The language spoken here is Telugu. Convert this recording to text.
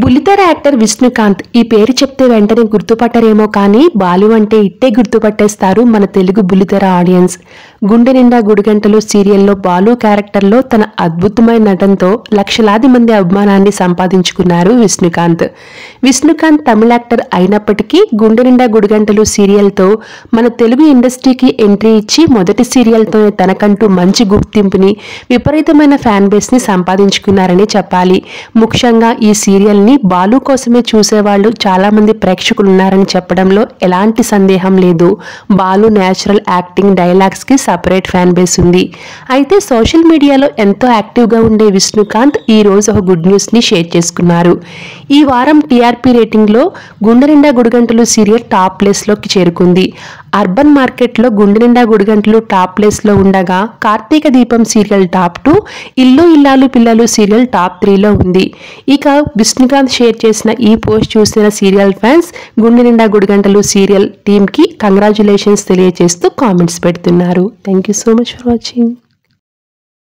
బుల్లితెర యాక్టర్ విష్ణుకాంత్ ఈ పేరు చెప్తే వెంటనే గుర్తుపట్టరేమో కానీ బాలు అంటే ఇట్టే గుర్తుపట్టేస్తారు మన తెలుగు బుల్లితెర ఆడియన్స్. గుండె నిండా గుడిగంటలు సీరియల్లో బాలు క్యారెక్టర్లో తన అద్భుతమైన నటనతో లక్షలాది మంది అభిమానాన్ని సంపాదించుకున్నారు విష్ణుకాంత్. విష్ణుకాంత్ తమిళ యాక్టర్ అయినప్పటికీ గుండె నిండా గుడిగంటలు సీరియల్తో మన తెలుగు ఇండస్ట్రీకి ఎంట్రీ ఇచ్చి మొదటి సీరియల్తోనే తనకంటూ మంచి గుర్తింపుని విపరీతమైన ఫ్యాన్ బేస్ని సంపాదించుకున్నారని చెప్పాలి. ముఖ్యంగా ఈ సీరియల్ బాలు కోసమే చూసేవాళ్ళు చాలా మంది ప్రేక్షకులు ఉన్నారని చెప్పడంలో ఎలాంటి సందేహం లేదు. బాలు నేచురల్ యాక్టింగ్ డైలాగ్స్ కి సపరేట్ ఫ్యాన్ బేస్ ఉంది. అయితే సోషల్ మీడియాలో ఎంతో యాక్టివ్ గా ఉండే విష్ణుకాంత్ ఈ రోజు ఒక గుడ్ న్యూస్ ని షేర్ చేసుకున్నారు. ఈ వారం టీఆర్పీ రేటింగ్ లో గుండె నిండా గుడిగంటలు సీరియల్ టాప్ ప్లేస్ లోకి చేరుకుంది. అర్బన్ మార్కెట్ లో గుండె నిండా గుడిగంటలు టాప్ ప్లేస్ లో ఉండగా కార్తీక దీపం సీరియల్ టాప్ 2, ఇల్లు ఇల్లాలు పిల్లలు సీరియల్ టాప్ 3లో ఉంది. ఇక విష్ణుకాంత్ షేర్ చేసిన ఈ పోస్ట్ చూసిన సీరియల్ ఫ్యాన్స్ గుండె నిండా గుడిగంటలు సీరియల్ టీమ్ కి కంగ్రాచులేషన్స్ తెలియజేస్తూ కామెంట్స్ పెడుతున్నారు. Thank you so much for watching.